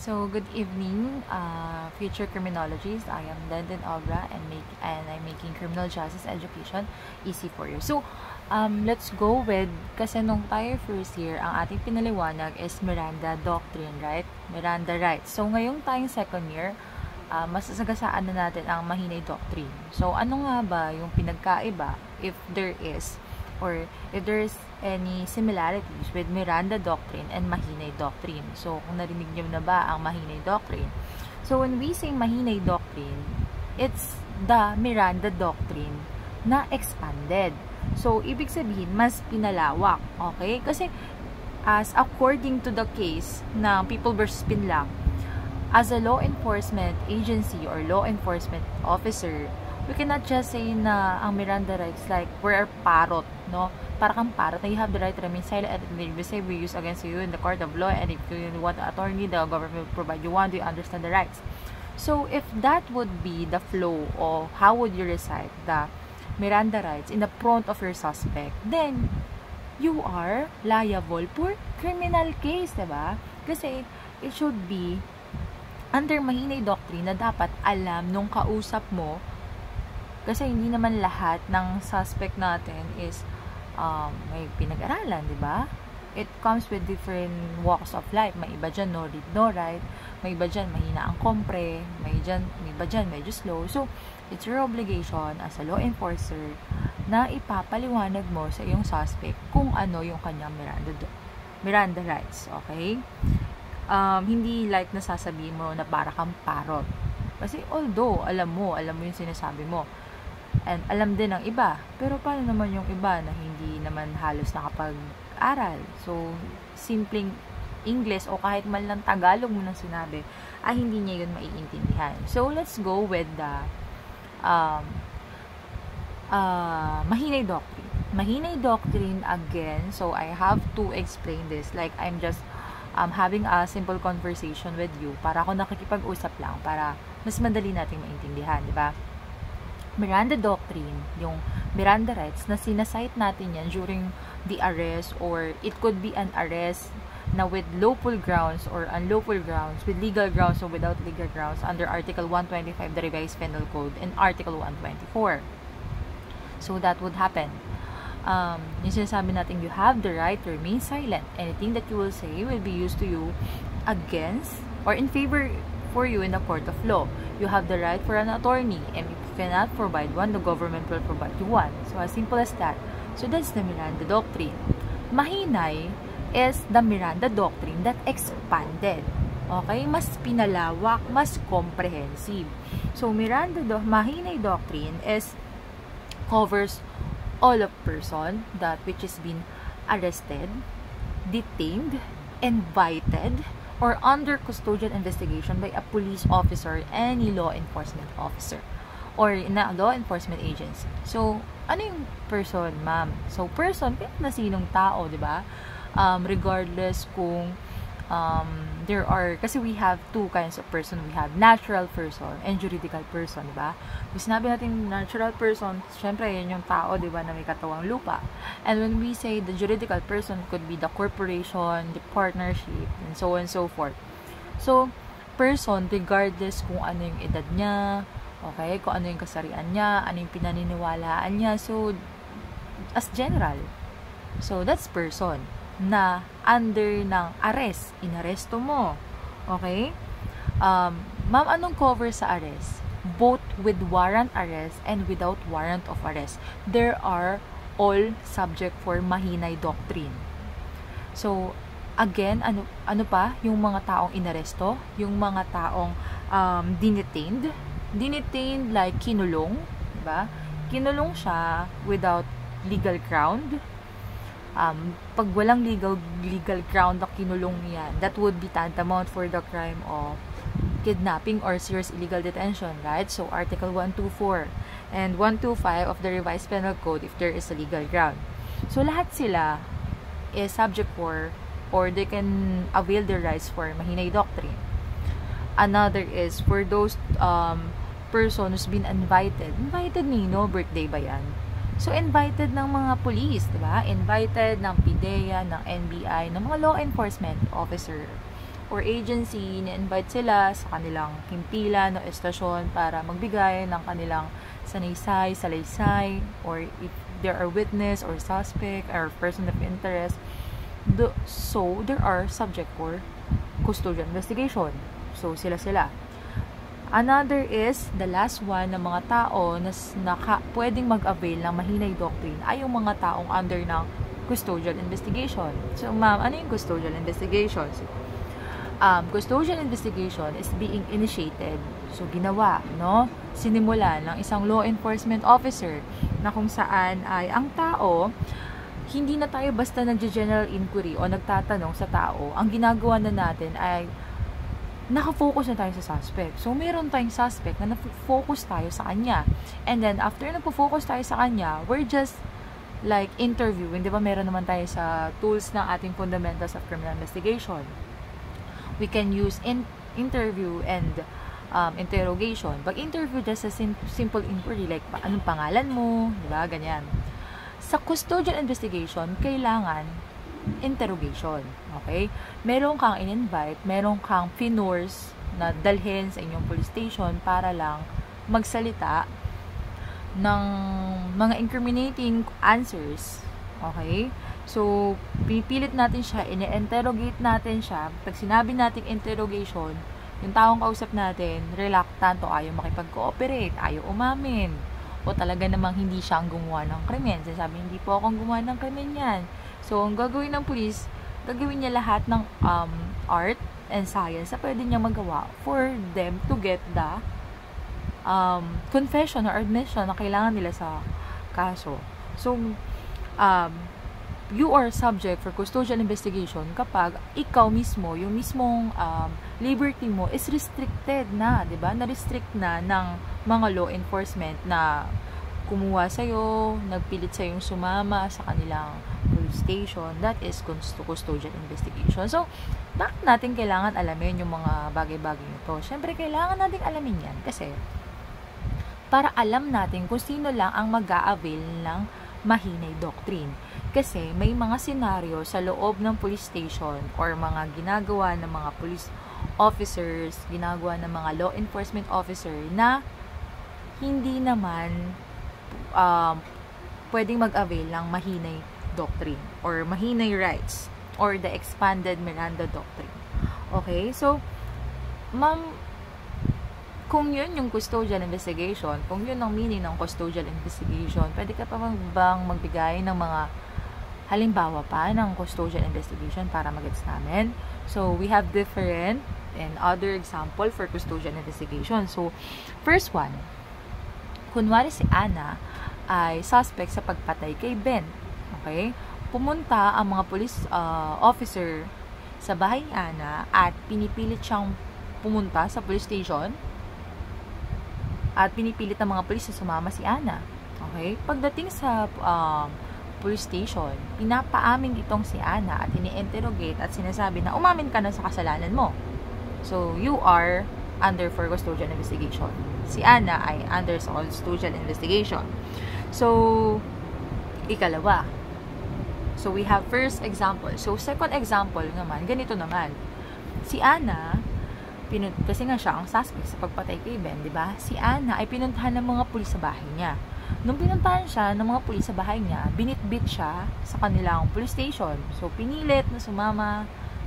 So, good evening, future criminologists. I am Lenden Obra and I'm making criminal justice education easy for you. So, let's go with, kasi nung tayo first year, ang ating pinaliwanag is Miranda Doctrine, right? Miranda Rights. So, ngayong tayong second year, masasagasaan na natin ang Mahinay Doctrine. So, ano nga ba yung pinagkaiba, if there is, or if there is any similarities with Miranda Doctrine and Mahinay Doctrine. So, kung narinig niyo na ba ang Mahinay Doctrine? So, when we say Mahinay Doctrine, it's the Miranda Doctrine na expanded. So, ibig sabihin, mas pinalawak. Okay? Kasi, as according to the case na People vs. Pinlac, as a law enforcement agency or law enforcement officer, we cannot just say na ang Miranda rights like we're parrot, no? Para kang parrot na you have the right to remain silent and if say we use against you in the court of law, and if you want an attorney, the government will provide you one. Do you understand the rights? So, if that would be the flow of how would you recite the Miranda rights in the front of your suspect, then you are liable for criminal case, diba? Kasi it should be under Mahinay Doctrine na dapat alam nung kausap mo. Kasi hindi naman lahat ng suspect natin is may pinag-aralan, di ba? It comes with different walks of life. May iba dyan, no read, no write. May iba dyan, mahina ang kompre. May iba dyan, medyo slow. So, it's your obligation as a law enforcer na ipapaliwanag mo sa iyong suspect kung ano yung kanyang Miranda rights. Okay? Hindi like nasasabihin mo na para kang parrot. Kasi although, alam mo yung sinasabi mo. And alam din ng iba. Pero paano naman yung iba na hindi naman halos nakapag-aral? So, simpleng English o kahit man lang Tagalog mo nang sinabi, ay hindi niya yun maiintindihan. So, let's go with the Mahinay Doctrine. Mahinay Doctrine again, so I have to explain this. Like, I'm just having a simple conversation with you para ako nakikipag-usap lang para mas madali nating maintindihan, di ba? Miranda Doctrine, yung Miranda rights na sinasite natin yan during the arrest, or it could be an arrest na with lawful grounds or unlawful grounds, with legal grounds or without legal grounds under Article 125 the Revised Penal Code and Article 124. So that would happen. Yung sinasabi natin, you have the right to remain silent. Anything that you will say will be used to you against or in favor for you in the court of law. You have the right for an attorney, and if you cannot provide one, the government will provide you one. So, as simple as that. So, that's the Miranda Doctrine. Mahinay is the Miranda Doctrine that expanded. Okay? Mas pinalawak, mas comprehensive. So, Mahinay Doctrine covers all of person that which is been arrested, detained, invited, or under custodial investigation by a police officer, any law enforcement officer, or in a law enforcement agency. So, ano yung person, ma'am? So, person, kahit na sinong tao, di ba? Regardless kung there are, kasi we have two kinds of person. We have natural person and juridical person, di ba? Kung sinabi natin natural person, syempre, yun yung tao, di ba, na may katawang lupa. And when we say the juridical person, could be the corporation, the partnership, and so on and so forth. So, person, regardless kung ano yung edad niya, okay, kung ano yung kasarian niya, ano yung pinaniniwalaan niya, so, as general. So, that's person na under ng arrest, inaresto mo. Okay? Ma'am, anong cover sa arrest? Both with warrant arrest and without warrant of arrest. There are all subject for Mahinay Doctrine. So, again, ano pa? Yung mga taong inaresto, yung mga taong detained like kinulong, diba? Kinulong siya without legal ground. Pag walang legal ground na kinulong niya, that would be tantamount for the crime of kidnapping or serious illegal detention, right? So, Article 124 and 125 of the Revised Penal Code if there is a legal ground. So, lahat sila is subject for, or they can avail their rights for Mahinay Doctrine. Another is for those person who's been invited. Invited nino, birthday ba yan? So, invited ng mga police, diba? Invited ng PIDEA, ng NBI, ng mga law enforcement officer or agency, ni-invite sila sa kanilang himpilan o estasyon para magbigay ng kanilang salaysay, or if there are witness or suspect or person of interest. So, there are subject for custodial investigation. So, sila. Another is, the last one, na mga tao na pwedeng mag-avail ng Mahinay Doctrine ay yung mga taong under ng custodial investigation. So, ma'am, ano yung custodial investigation? So, custodial investigation is being initiated. So, ginawa, no? Sinimulan ng isang law enforcement officer na kung saan ay ang tao, hindi na tayo basta nag-general inquiry o nagtatanong sa tao. Ang ginagawa na natin ay nakafocus na tayo sa suspect. So, meron tayong suspect na na-focus tayo sa kanya. And then, after na-focus tayo sa kanya, we're just like interviewing. Di ba, meron naman tayo sa tools ng ating fundamentals of criminal investigation. We can use interview and interrogation. Pag interview, just a simple inquiry, like, anong pangalan mo? Di ba? Ganyan. Sa custodial investigation, kailangan interrogation. Okay? Meron kang in-invite, meron kang finors na dalhin sa inyong police station para lang magsalita ng mga incriminating answers. Okay? So, pipilit natin siya, ine-interrogate natin siya. Pag sinabi natin interrogation, yung taong kausap natin, reluctant o ayaw makipag-cooperate, ayaw umamin, o talaga namang hindi siya ang gumawa ng krimen. Sabi, hindi po akong gumawa ng krimen yan. So, ang gagawin ng police, gagawin niya lahat ng art and science na pwede niya magawa for them to get the confession or admission na kailangan nila sa kaso. So, you are subject for custodial investigation kapag ikaw mismo, yung mismong liberty mo is restricted na, di ba? Na-restrict na ng mga law enforcement na kumuha sa'yo, nagpilit sa'yong sumama sa kanilang police station. That is custodial investigation. So, bakit natin kailangan alamin yung mga bagay-bagay nito? Siyempre, kailangan natin alamin yan kasi para alam natin kung sino lang ang mag-a-avail ng Mahinay Doctrine. Kasi may mga senaryo sa loob ng police station or mga ginagawa ng mga police officers, ginagawa ng mga law enforcement officer na hindi naman pwedeng mag-avail ng Mahinay Doctrine or Mahinay Rights or the expanded Miranda Doctrine. Okay? So, ma'am, kung yun yung custodial investigation, kung yun ang meaning ng custodial investigation, pwede ka pa bang magbigay ng mga halimbawa pa ng custodial investigation para magets namin? So, we have different and other example for custodial investigation. So, first one, kunwari si Ana ay suspect sa pagpatay kay Ben. Okay? Pumunta ang mga police officer sa bahay ni Ana at pinipilit siyang pumunta sa police station at pinipilit ng mga police na sumama si Ana. Okay? Pagdating sa police station, pinapaamin itong si Ana at ini-interrogate at sinasabi na umamin ka na sa kasalanan mo. So, you are under for custodial investigation. Si Ana ay under sa custodial investigation. So, ikalawa. So, we have first example. So, second example naman, ganito naman. Si Ana, kasi nga siya ang suspect sa pagpatay kay Ben, di ba? Si Ana ay pinuntahan ng mga pulis sa bahay niya. Nung pinuntahan siya ng mga pulis sa bahay niya, binitbit siya sa kanilang police station. So, pinilit na sumama,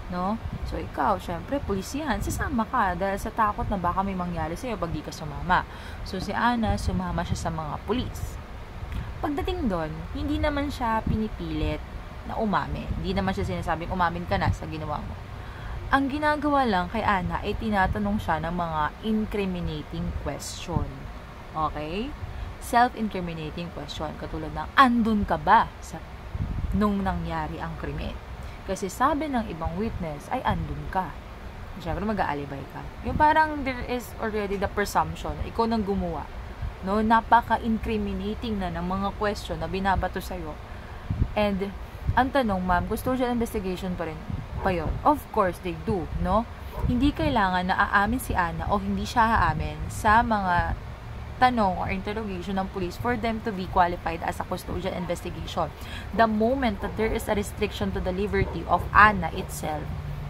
no? So, ikaw, syempre, pulis yan, sasama ka dahil sa takot na baka may mangyari sa'yo pag di ka sumama. So, si Ana, sumama siya sa mga pulis. Pagdating doon, hindi naman siya pinipilit na umamin. Hindi naman siya sinasabing umamin ka na sa ginawa mo. Ang ginagawa lang kay Ana ay tinatanong siya ng mga incriminating question. Okay? Self-incriminating question. Katulad ng, andun ka ba nung nangyari ang krimen? Kasi sabi ng ibang witness ay andun ka. Siyempre mag-aalibay ka. Yung parang there is already the presumption na ikaw nang gumawa. No, napaka-incriminating na ng mga question na binabato sa'yo. And, ang tanong, ma'am, custodial investigation pa rin pa yun? Of course, they do, no? Hindi kailangan na aamin si Ana o hindi siya aamin sa mga tanong or interrogation ng police for them to be qualified as a custodial investigation. The moment that there is a restriction to the liberty of Ana itself,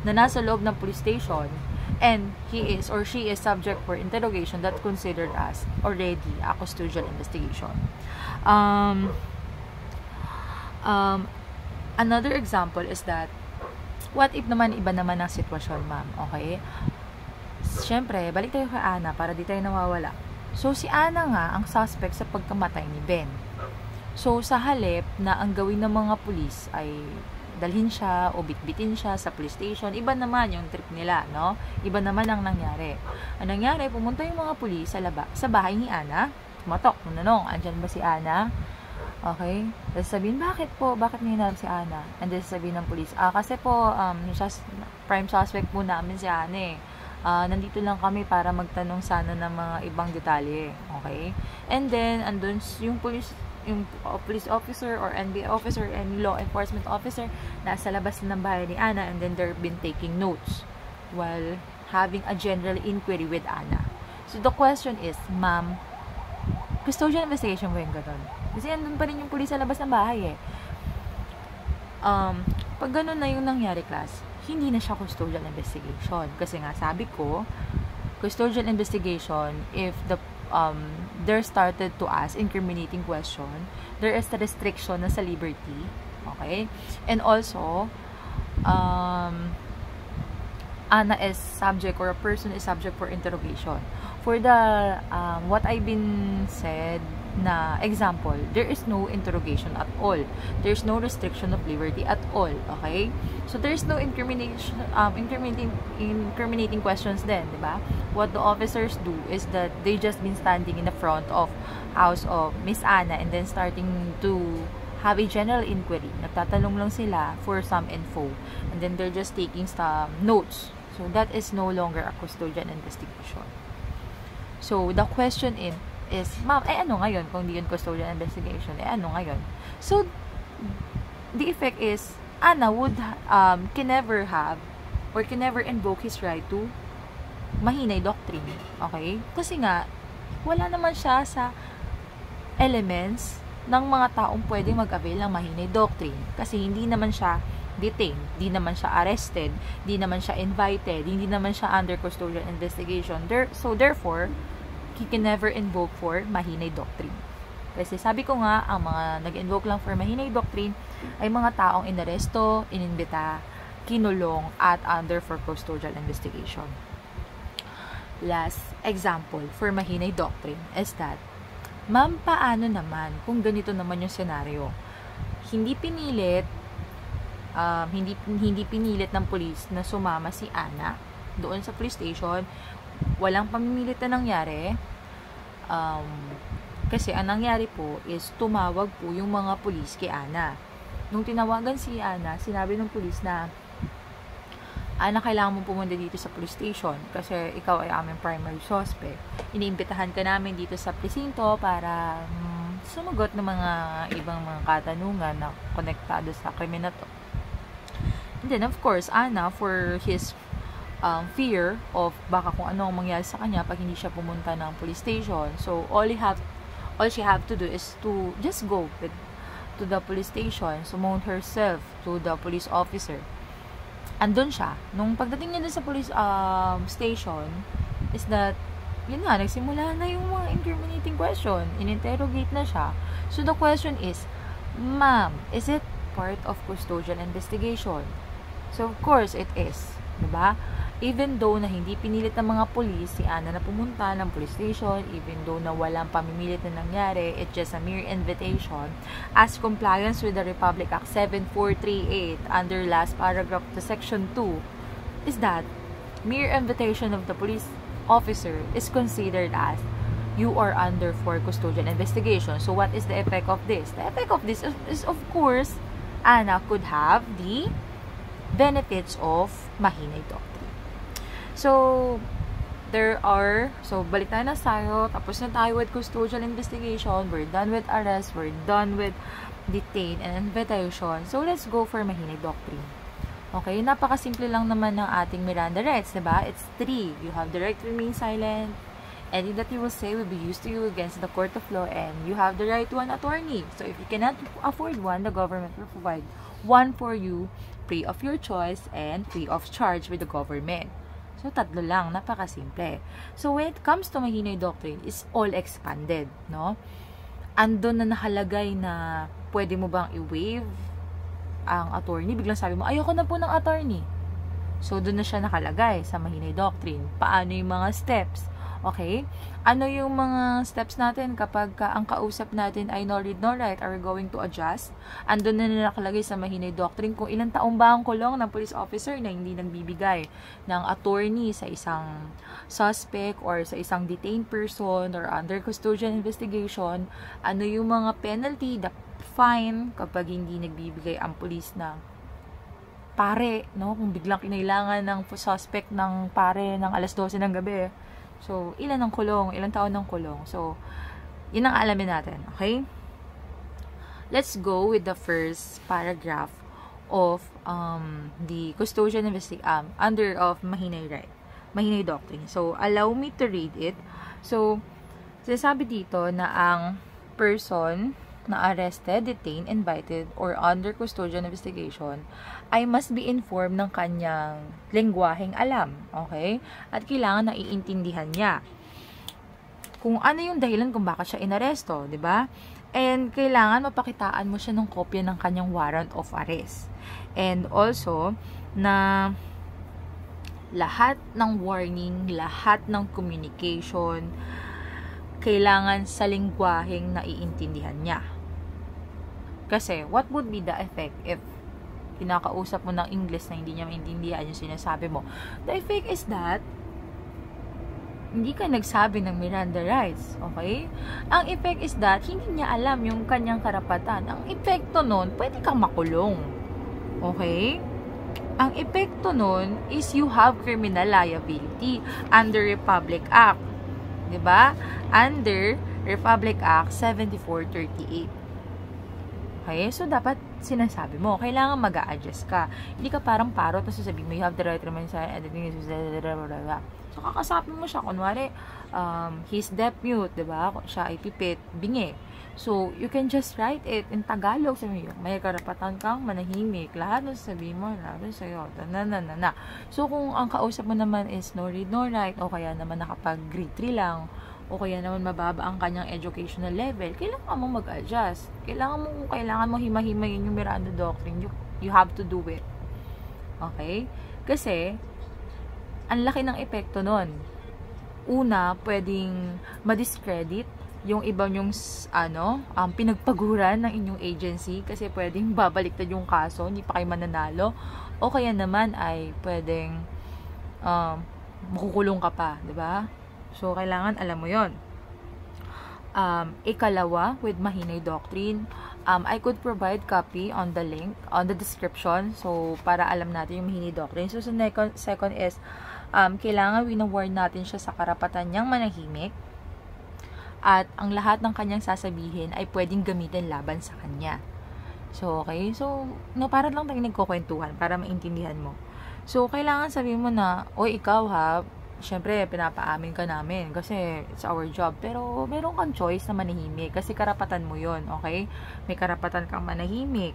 na nasa loob ng police station and he is or she is subject for interrogation, that considered as already a custodial investigation. Another example is that, what if naman iba naman ang sitwasyon, ma'am? Okay? Siyempre, balik tayo kay Ana para di tayo nawawala. So, si Ana nga ang suspect sa pagkamatay ni Ben. So, sa halip na ang gawin ng mga pulis ay dalhin siya o bitbitin siya sa police station, iba naman yung trip nila, no? Iba naman ang nangyari. Ang nangyari, pumunta yung mga pulis sa bahay ni Ana, tumatok, nanong, andyan ba si Ana? Okay? Tapos sabihin, bakit niya hinarap si Ana? And then sabihin ng pulis, kasi po, prime suspect po namin si Ana eh. Nandito lang kami para magtanong sana ng mga ibang detalye. Okay? And then, andun yung police officer or NBI officer and law enforcement officer nasa labas ng bahay ni Ana, and then they've been taking notes while having a general inquiry with Ana. So, the question is, ma'am, custodial investigation ba yung ganun? Kasi andun pa rin yung police sa labas ng bahay eh. Pag ganun na yung nangyari, class, hindi na siya custodial investigation. Kasi nga, sabi ko, custodial investigation, if they're started to ask incriminating question, there is the restriction na sa liberty. Okay? And also, Ana is subject, or a person is subject for interrogation. For the, what I've been said na example, there is no interrogation at all. There's no restriction of liberty at all. Okay? So, there's no incriminating questions then, diba? What the officers do is that they just been standing in the front of house of Miss Ana and then starting to have a general inquiry. Nagtatanong lang sila for some info. And then they're just taking some notes. So, that is no longer a custodial investigation. So, the question is, ma'am, ano ngayon kung di yun custodial investigation? Ano ngayon? So, the effect is, Ana would, can never have, or can never invoke his right to mahinay doctrine. Okay? Kasi nga, wala naman siya sa elements ng mga taong pwedeng mag-avail ng mahinay doctrine. Kasi hindi naman siya detained, hindi naman siya arrested, hindi naman siya invited, hindi naman siya under custodial investigation. So, therefore, he can never invoke for mahinay doctrine. Kasi sabi ko nga, ang mga nag-invoke lang for mahinay doctrine ay mga taong inaresto, inimbita, kinulong, at under for custodial investigation. Last example for mahinay doctrine is that, ma'am, paano naman kung ganito naman yung senaryo? Hindi pinilit ng police na sumama si Ana doon sa police station. Walang pamimilit na nangyari. Kasi ang nangyari po is tumawag po yung mga pulis kay Ana. Nung tinawagan si Ana, sinabi ng pulis na, Ana, kailangan mong pumunta dito sa police station kasi ikaw ay aming primary suspect. Iniimbitahan ka namin dito sa presinto para sumagot ng mga ibang mga katanungan na konektado sa krimen na to. And then, of course, Ana, for his fear of baka kung ano ang mangyari sa kanya pag hindi siya pumunta ng police station. So, all she have to do is to just go to the police station, summon herself to the police officer. Andun siya. Nung pagdating niya dun sa police station, is that, yun nga, nagsimula na yung mga incriminating question. In-interrogate na siya. So, the question is, ma'am, is it part of custodial investigation? So, of course, it is. Diba? Even though na hindi pinilit ng mga police si Ana na pumunta ng police station, even though na walang pamimilit na nangyari, it's just a mere invitation, as compliance with the Republic Act 7438 under last paragraph to section 2, is that mere invitation of the police officer is considered as you are under for custodial investigation. So what is the effect of this? The effect of this is of course, Ana could have the benefits of mahinay doctrine. So, balik tayo na tayo, tapos na tayo with custodial investigation, we're done with arrest, we're done with detain and invitation. So, let's go for mahinay doctrine. Okay, napakasimple lang naman ng ating Miranda rights, diba? It's 3. You have the right to remain silent, Anything that you will say will be used to you against the court of law, and you have the right to an attorney. So if you cannot afford one, the government will provide one for you, free of your choice and free of charge with the government. So, tatlo lang. Napakasimple. So, when it comes to Mahinoy Doctrine, it's all expanded, no? Andun na nakalagay na pwede mo bang i-waive ang attorney. Biglang sabi mo, ayoko na po ng attorney. So, doon na siya nakalagay sa Mahinoy Doctrine. Paano yung mga steps? Okay? Ano yung mga steps natin kapag ang kausap natin ay no read, no write? Are we going to adjust? Andun na nakalagay sa Mahinoy Doctrine kung ilang taong ba ang kulong ng police officer na hindi nagbibigay ng attorney sa isang suspect or sa isang detained person or under custodial investigation. Ano yung mga penalty, the fine kapag hindi nagbibigay ang police ng pare, no? Kung biglang kinailangan ng suspect ng pare ng alas 12 ng gabi. So, ilan ang kulong? Ilang taon ng kulong? So, yun ang alamin natin. Okay? Let's go with the first paragraph of the custodial under of Mahinoy Doctrine. So, allow me to read it. So, sinasabi dito na ang person na arrested, detained, invited, or under custodial investigation ay must be informed ng kanyang lengguwaheng alam. Okay? At kailangan na iintindihan niya kung ano yung dahilan kung bakit siya inaresto, di ba? And kailangan mapakitaan mo siya ng kopya ng kanyang warrant of arrest. And also, na lahat ng warning, lahat ng communication, kailangan sa lengguwaheng naiintindihan niya. Kasi, what would be the effect if pinakausap mo ng English na hindi niya maintindihan yung sinasabi mo? The effect is that hindi ka nagsabi ng Miranda rights, okay? Ang effect is that hindi niya alam yung kanyang karapatan. Ang epekto nun, pwede kang makulong. Okay? Ang epekto nun is you have criminal liability under Republic Act. 'Di ba? Under Republic Act 7438. Okay? So, dapat sinasabi mo, kailangan mag-a-adjust ka. Hindi ka parang parot na sasabihin mo, you have the right to remain silent, so, kakasapin mo siya. Kunwari, he's deaf mute, diba? Siya ay pipit, bingi. So, you can just write it in Tagalog. Sabi mo, may karapatan kang manahimik. Lahat na sasabihin mo, lahat na sa'yo. Na. So, kung ang kausap mo naman is no read, no write, o kaya naman nakapag grade 3 lang, o kaya naman mababa ang kanyang educational level, kailangan mo mag-adjust. Kailangan mo hima-himayin yung Miranda Doctrine. You have to do it. Okay? Kasi, ang laki ng epekto nun. Una, pwedeng ma-discredit yung ibang yung pinagpaguran ng inyong agency kasi pwedeng babaliktad yung kaso, hindi pa kayo mananalo. O kaya naman ay pwedeng makukulong ka pa, 'di ba? So, kailangan alam mo yon. Ikalawa, with Mahinoy Doctrine, I could provide copy on the link, on the description, so, para alam natin yung Mahinoy Doctrine. So, second is, kailangan wina-warn natin siya sa karapatan niyang manahimik, at ang lahat ng kanyang sasabihin ay pwedeng gamitin laban sa kanya. So, okay? So, para lang tayong nagkukwentuhan, para maintindihan mo. So, kailangan sabihin mo na, oy, ikaw ha, syempre, pinapaamin ka namin kasi it's our job. Pero, meron kang choice na manahimik kasi karapatan mo yon, okay? May karapatan kang manahimik.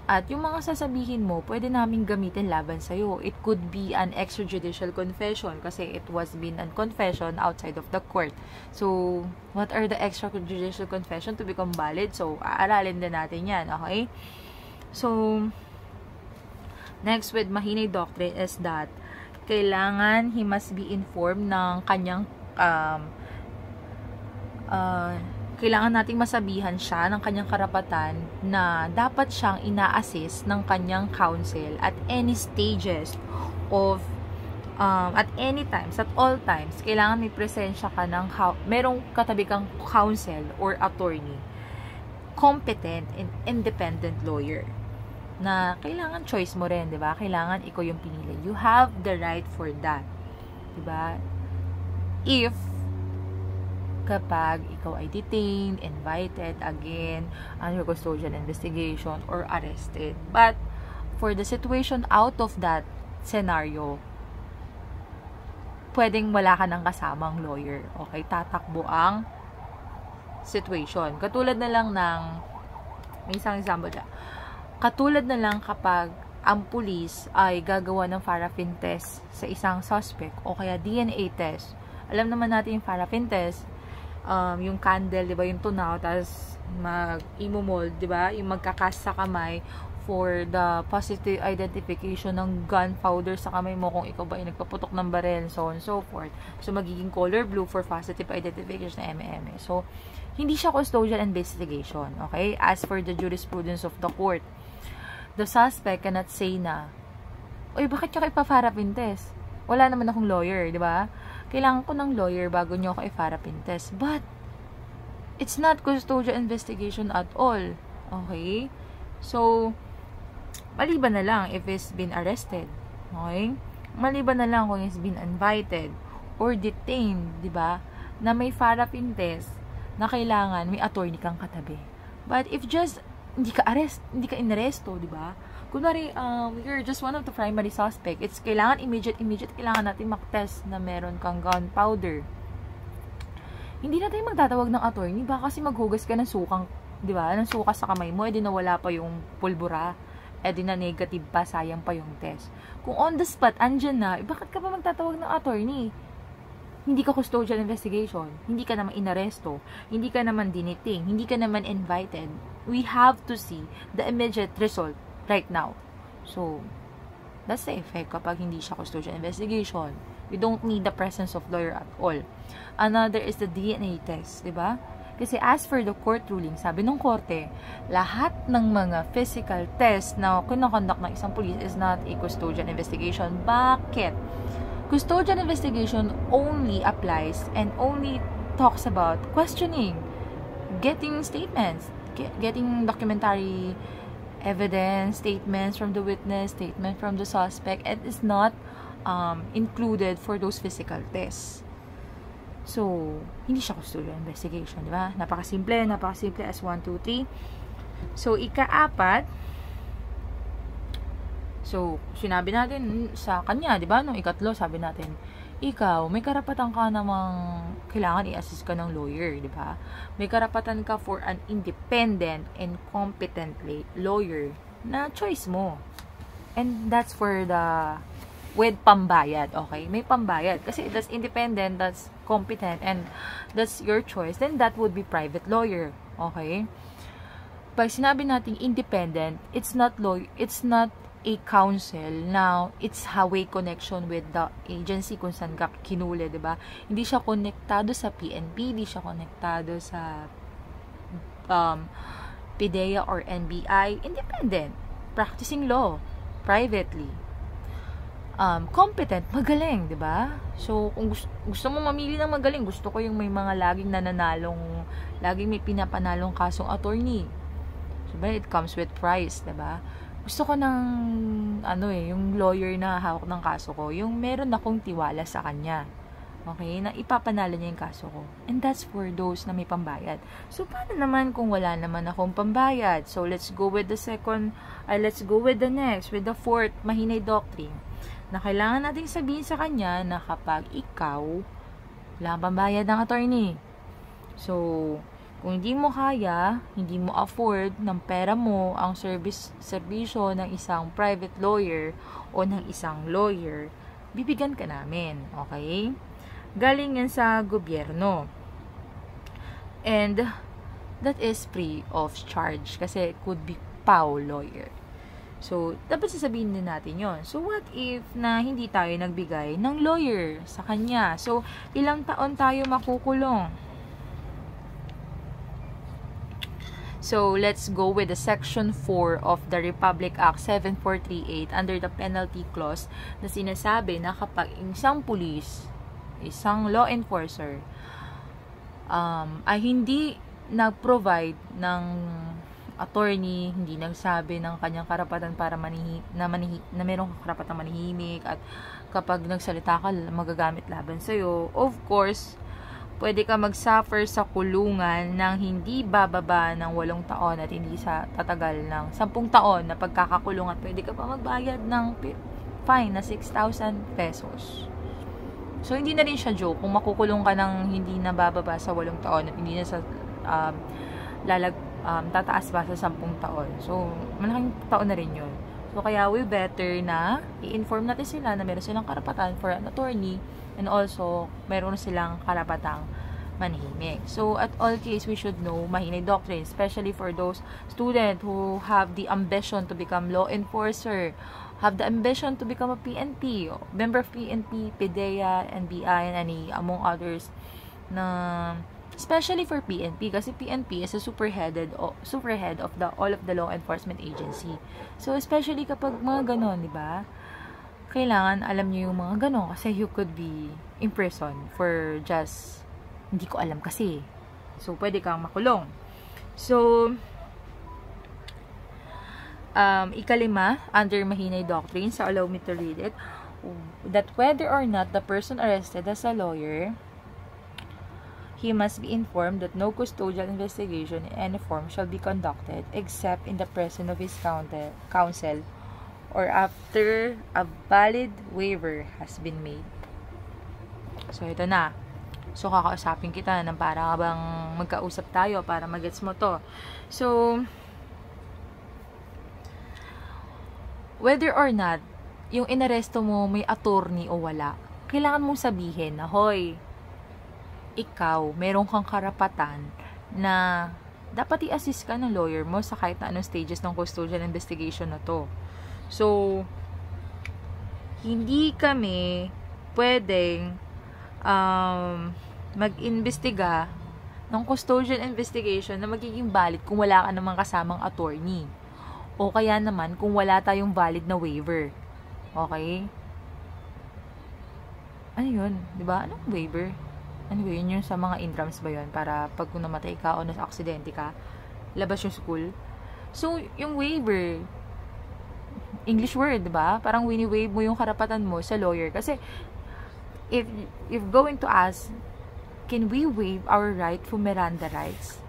At yung mga sasabihin mo, pwede namin gamitin laban sa'yo. It could be an extrajudicial confession kasi it was been a confession outside of the court. So, what are the extrajudicial confession to become valid? So, aaralin din natin yan, okay? So, next with Mahinoy Doctrine is that kailangan he must be informed ng kanyang kailangan nating masabihan siya ng kanyang karapatan na dapat siyang ina-assist ng kanyang counsel at any stages of at any times, at all times, kailangan may presensya ka ng merong katabi kang counsel or attorney, competent and independent lawyer, na kailangan choice mo rin, 'di ba? Kailangan ikaw yung pinili. You have the right for that. 'Di ba? If kapag ikaw ay detained, invited again, under custodial investigation or arrested. But for the situation out of that scenario, pwedeng wala ka ng kasamang lawyer. Okay? Tatakbo ang situation. Katulad na lang ng, may isang example dyan. Katulad na lang kapag ang pulis ay gagawa ng paraffin test sa isang suspect o kaya DNA test. Alam naman natin yung paraffin test, yung candle, di ba, yung tunaw, tapos mag-imo-mold, di ba, yung magkakas sa kamay for the positive identification ng gunpowder sa kamay mo kung ikaw ba ay nagpaputok ng baril, so on and so forth. So, magiging color blue for positive identification ng MM. So, hindi siya custodial investigation, okay? As for the jurisprudence of the court, the suspect cannot say na, uy, bakit nyo ka ipa-paraffin test? Wala naman akong lawyer, di ba? Kailangan ko ng lawyer bago nyo ako i-paraffin test. But, it's not custodial investigation at all. Okay? So, maliban na lang if he's been arrested. Okay? Maliban na lang kung he's been invited or detained, di ba? Na may paraffin test na kailangan may attorney kang katabi. But if just hindi ka inaresto, di ba? Kunwari, you're just one of the primary suspect. It's kailangan immediate, kailangan natin mag-test na meron kang gunpowder. Hindi na tayo magtatawag ng attorney, baka kasi maghugas ka ng sukang, di ba? Ng suka sa kamay mo, edi nawala pa yung pulbura, edi na negative pa, sayang pa yung test. Kung on the spot, andyan na, bakit ka pa magtatawag ng attorney? Hindi ka custodial investigation, hindi ka naman inaresto, hindi ka naman diniting, hindi ka naman invited. We have to see the immediate result right now. So, that's the effect kapag hindi siya custodial investigation. We don't need the presence of lawyer at all. Another is the DNA test, di ba? Kasi as for the court ruling, sabi ng korte, lahat ng mga physical test na kinokonduct ng isang police is not a custodial investigation. Bakit? Custodial investigation only applies and only talks about questioning, getting statements, getting documentary evidence, statements from the witness, statement from the suspect. It is not included for those physical tests. So, hindi siya custodial investigation, di ba? Napakasimple as 1, 2, 3. So, ika-4, so, sinabi natin sa kanya, di ba? Nung ikatlo, sabi natin, ikaw, may karapatan ka namang kailangan i-assist ka ng lawyer, di ba? May karapatan ka for an independent and competent lawyer na choice mo. And that's for the with pambayad, okay? May pambayad. Kasi that's independent, that's competent, and that's your choice. Then that would be private lawyer, okay? Pag sinabi nating independent, it's not a counsel. Now, it's highway connection with the agency kung saan ka kinuli, diba? Hindi siya konektado sa PNP, hindi siya konektado sa PDEA or NBI. Independent. Practicing law. Privately. Competent. Magaling, diba? So, kung gusto mo mamili ng magaling, gusto ko yung may mga laging laging may pinapanalong kasong attorney. So, it comes with price, diba? Gusto ko ng, yung lawyer na hawak ng kaso ko, yung meron akong tiwala sa kanya. Okay? Na ipapanalo niya yung kaso ko. And that's for those na may pambayad. So, paano naman kung wala naman akong pambayad? So, let's go with the next, with the fourth, Mahinay Doctrine. Na kailangan natin sabihin sa kanya na kapag ikaw, wala kang pambayad ng attorney. So, kung hindi mo kaya, hindi mo afford ng pera mo ang serbisyo ng isang private lawyer o ng isang lawyer, bibigyan ka namin. Okay? Galing yan sa gobyerno. And that is free of charge kasi it could be PAO lawyer. So, dapat sasabihin din natin yon. So, what if na hindi tayo nagbigay ng lawyer sa kanya? So, ilang taon tayo makukulong? So, let's go with the Section 4 of the Republic Act 7438 under the penalty clause na sinasabi na kapag isang police, isang law enforcer, ay hindi nag-provide ng attorney, hindi nagsabi ng kanyang karapatan para na mayroong karapatang manihimik at kapag nagsalita ka, magagamit laban sa'yo, of course, pwede ka mag-suffer sa kulungan ng hindi bababa ng 8 taon at hindi sa tatagal ng 10 taon na pagkakakulong at pwede ka pa magbayad ng fine na 6,000 pesos. So, hindi na rin siya joke kung makukulong ka ng hindi na bababa sa 8 taon at hindi na sa tataas pa sa 10 taon. So, malaking taon na rin yun. So, kaya we better na i-inform natin sila na meron silang karapatan for an attorney and also meron silang karapatang manhimik. So, at all case, we should know Mahinay Doctrine, especially for those students who have the ambition to become law enforcer, have the ambition to become a PNP, member of PNP, PDEA, NBI, and any among others na especially for PNP kasi PNP is a superhead of the all of the law enforcement agency. So especially kapag mga ganon, di ba? Kailangan alam niyo yung mga ganon kasi you could be in prison for just hindi ko alam kasi. So pwede kang makulong. So ikalima, under Mahinay Doctrine, so allow me to read it, that whether or not the person arrested as a lawyer, he must be informed that no custodial investigation in any form shall be conducted except in the presence of his counsel or after a valid waiver has been made. So, ito na. So, kakausapin kita ng para bang magkausap tayo para magets mo to. So, whether or not yung inaresto mo may attorney o wala, kailangan mong sabihin na, hoy, ikaw, meron kang karapatan na dapat i-assist ka ng lawyer mo sa kahit na anong stages ng custodial investigation na to. So, hindi kami pwedeng mag-investiga ng custodial investigation na magiging valid kung wala ka namang kasamang attorney. O kaya naman kung wala tayong valid na waiver. Okay? Ano yun? Diba? Anong waiver? Ano yun? Yun sa mga intrams ba yun? Para pag kung namatay ka o nasa aksidente ka, labas yung school. So, yung waiver, English word, diba? Parang wini-waive mo yung karapatan mo sa lawyer. Kasi, if going to ask, can we waive our right for Miranda rights?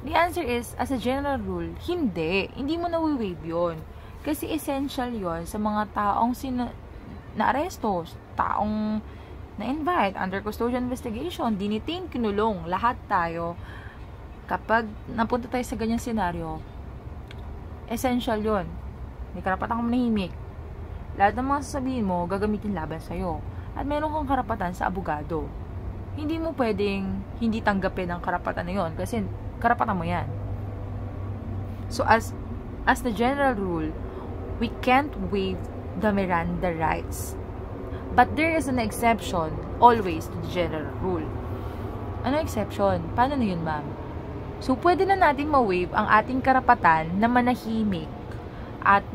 The answer is, as a general rule, hindi. Hindi mo na-waive yun. Kasi essential yon sa mga taong na-aresto, taong na-invite under custodial investigation, dinitain, kinulong, lahat tayo. Kapag napunta tayo sa ganyang senaryo, essential yon. May karapatan kang manahimik. Lahat ng mga sasabihin mo, gagamitin laban sa'yo. At meron kang karapatan sa abogado. Hindi mo pwedeng hindi tanggapin ang karapatan na yon kasi karapatan mo yan. So, as the general rule, we can't waive the Miranda rights. But there is an exception always to the general rule. Ano exception? Paano na yun, ma'am? So, pwede na natin ma-waive ang ating karapatan na manahimik at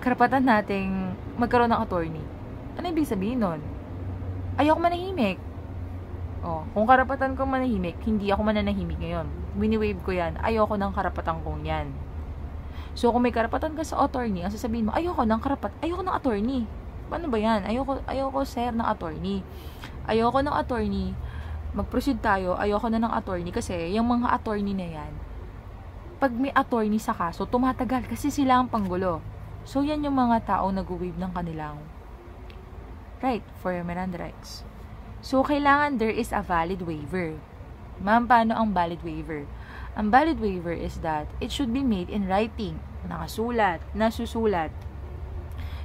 karapatan nating magkaroon ng attorney. Ano ibig sabihin nun? Ayoko manahimik. Kung karapatan ko manahimik, hindi ako mananahimik ngayon. Wini-waive ko yan. Ayoko ng karapatan kong yan. So, kung may karapatan ka sa attorney, ang sasabihin mo, ayoko ng attorney. Paano ba yan? Ayoko sir ng attorney. Ayoko ng attorney. Mag-proceed tayo. Ayoko na ng attorney kasi yung mga attorney na yan, pag may attorney sa kaso, tumatagal kasi sila ang panggulo. So, yan yung mga taong nag-waive ng kanilang right for Miranda rights. So, kailangan there is a valid waiver. Ma'am, paano ang valid waiver? Ang valid waiver is that it should be made in writing. Nasusulat.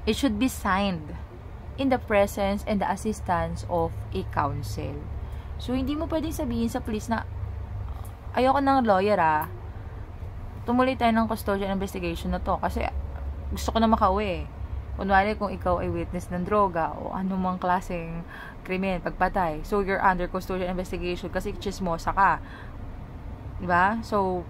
It should be signed in the presence and the assistance of a counsel. So, hindi mo pwedeng sabihin sa police na ayoko ng lawyer tumuloy tayo ng custodial investigation na to kasi gusto ko na makauwi. Kunwari kung ikaw ay witness ng droga o anumang klaseng krimen, pagpatay. So, you're under custodial investigation kasi chismosa ka. Diba? So,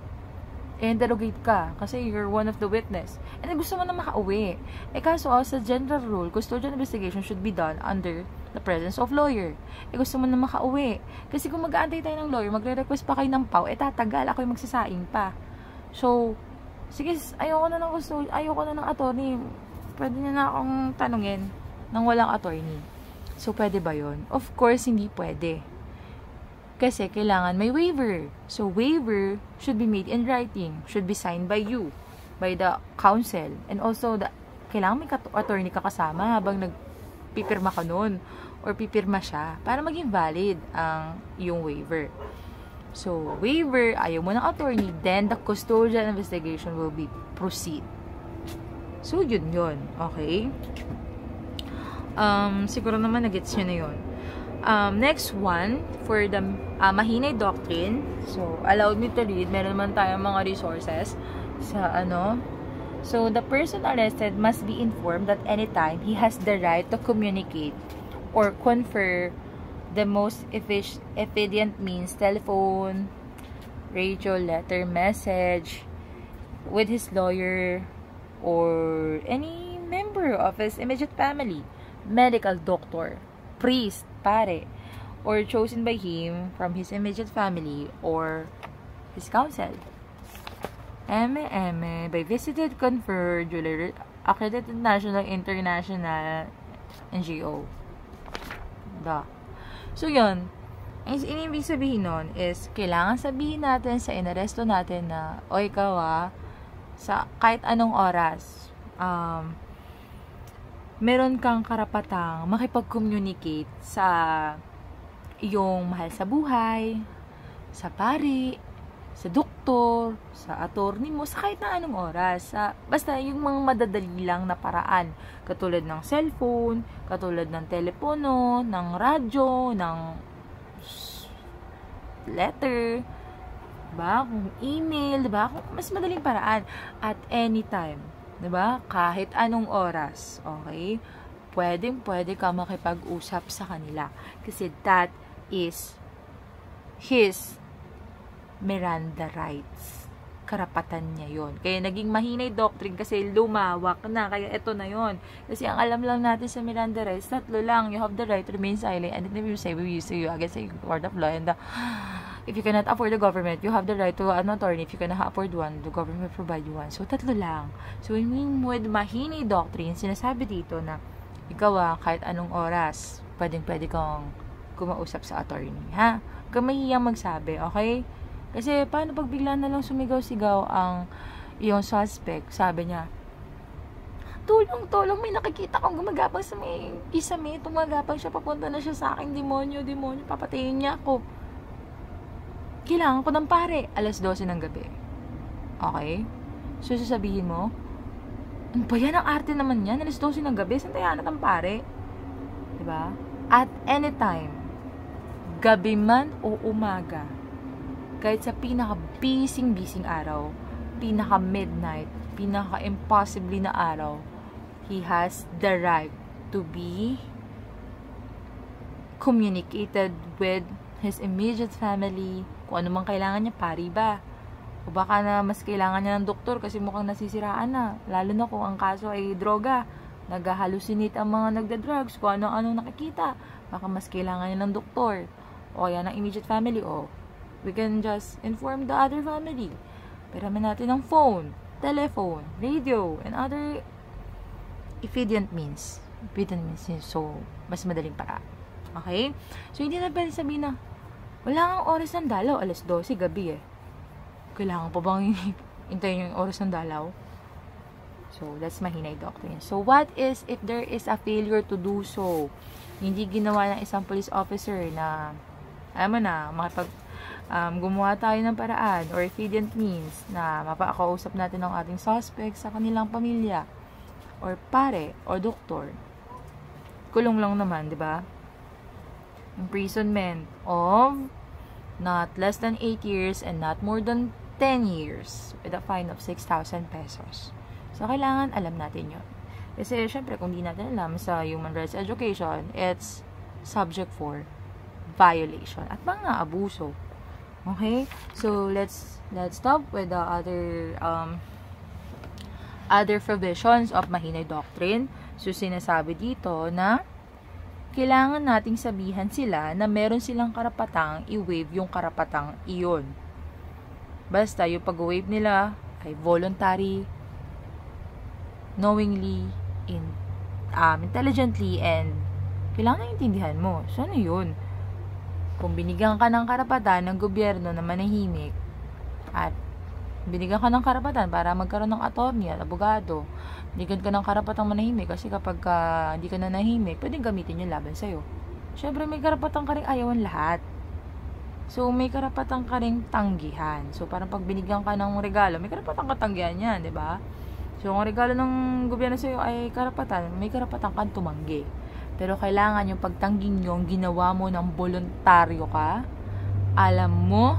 interrogate ka kasi you're one of the witness. And gusto mo na makauwi. Kaso, sa general rule, custodial investigation should be done under the presence of lawyer. Gusto mo na makauwi. Kasi kung mag-aantay tayo ng lawyer, magre-request pa kayo ng PAW, tatagal, ako yung magsasaing pa. So, sige, ayoko na ng attorney. Pwede na akong tanungin ng walang attorney. So, pwede ba yun? Of course, hindi pwede. Kasi, kailangan may waiver. So, waiver should be made in writing. Should be signed by you. By the counsel. And also, kailangan may attorney ka kasama habang nagpipirma ka nun. or pipirma siya para maging valid ang yung waiver. So, waiver, ayaw mo ng attorney, then the custodial investigation will be proceed. So, yun. Okay? Siguro naman nagets nyo na yun. Next one, for the Mahinay Doctrine. So, allowed me to read. Meron naman tayong mga resources sa So, the person arrested must be informed that anytime he has the right to communicate or confer the most efficient means, telephone, radio, letter, message, with his lawyer or any member of his immediate family, medical doctor, priest, pare, or chosen by him from his immediate family or his counsel. By visited, conferred, duly accredited national, international, NGO. So, yun. Ang inibig sabihin nun is, kailangan sabihin natin sa inaresto natin na, o ikaw sa kahit anong oras, meron kang karapatang makipag-communicate sa iyong mahal sa buhay, sa pari, sa doktor, sa attorney mo, sa kahit na anong oras. Basta yung mga madadali lang na paraan. Katulad ng cellphone, katulad ng telepono, ng radyo, ng letter, diba? Kung email, diba? Mas madaling paraan. At anytime, diba? Kahit anong oras, okay? Pwede ka makipag-usap sa kanila. Kasi that is his Miranda rights. Karapatan niya yon. Kaya naging Mahinay Doctrine kasi lumawak na. Kaya ito na yon. Kasi ang alam lang natin sa Miranda rights, 3 lang. You have the right to remain silent and if you say we use you against the court of law, and if you cannot afford the government, you have the right to an attorney. If you cannot afford one, the government will provide you one. So 3 lang. So with Mahinay Doctrine, sinasabi dito na ikaw kahit anong oras, pwede kang kumausap sa attorney, ha? Huwag mahihiyang magsabi, okay? Kasi, paano pag bigla na lang sumigaw-sigaw ang iyong suspect? Sabi niya, tulong, may nakikita kong gumagapang sa may kisame, tumagapang siya, papunta na siya sa akin, demonyo, papatayin niya ako. Kailangan ko ng pare, 12:00 ng gabi. Okay? So, sasabihin mo, ano ba yan? Ang arte naman yan, 12:00 ng gabi, saan tayo hanap ng pare? Diba? At anytime, gabi man o umaga, kahit sa pinaka-busy araw, pinaka-midnight, pinaka-impossibly na araw, he has the right to be communicated with his immediate family, kung ano mang kailangan niya, pari ba? O baka na mas kailangan niya ng doktor kasi mukhang nasisiraan na, lalo na kung ang kaso ay droga, nag-hallucinate ang mga nagda-drugs, kung ano-ano nakikita, baka mas kailangan niya ng doktor, o yan ang immediate family, we can just inform the other family. Piraman natin ng phone, telephone, radio, and other efficient means. So, mas madaling para. Okay? So, hindi na pwede sabihin na, wala kang oras ng dalaw, 12:00 gabi Kailangan pa bang hintayin yung oras ng dalaw? So, that's Mahinay Doctrine. So, what is if there is a failure to do so? Hindi ginawa ng isang police officer na, gumawa tayo ng paraan or efficient means na mapakausap natin ang ating suspect sa kanilang pamilya or pare or doktor. Kulong lang naman, di ba? Imprisonment of not less than 8 years and not more than 10 years with a fine of 6,000 pesos. So, kailangan alam natin yun. Kasi, syempre, kung di natin alam sa human rights education, it's subject for violation at mga abuso. Okay? So, let's stop with the other provisions of Mahinay Doctrine. So, sinasabi dito na kailangan nating sabihan sila na meron silang karapatang i-waive yung karapatang iyon. Basta, yung pag-waive nila ay voluntary, knowingly, intelligently, and kailangan intindihan mo. So, ano yun? Kung binigyan ka ng karapatan ng gobyerno na manahimik at binigyan ka ng karapatan para magkaroon ng attorney at abogado, binigyan ka ng karapatang manahimik kasi kapag hindi ka na nahimik, pwedeng gamitin yung laban sa'yo. syempre may karapatan ka rin ayawan lahat. So, may karapatan ka rin tanggihan. So, parang pag binigyan ka ng regalo, may karapatan ka tanggihan yan, di ba? So, kung regalo ng gobyerno sa'yo ay karapatan, may karapatan kang tumanggi. Pero kailangan yung pagtangging nyo, ginawa mo ng voluntaryo ka, alam mo,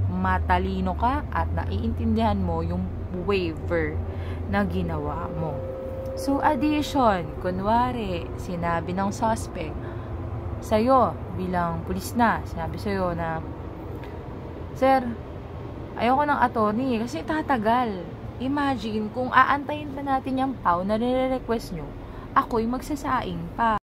matalino ka, at naiintindihan mo yung waiver na ginawa mo. So, addition, kunwari, sinabi ng suspect sa'yo, bilang pulis na, sinabi sa'yo na, Sir, ayoko ng attorney kasi tatagal. Imagine kung aantayin pa natin yung PAW na nire-request nyo, ako'y magsasaing pa.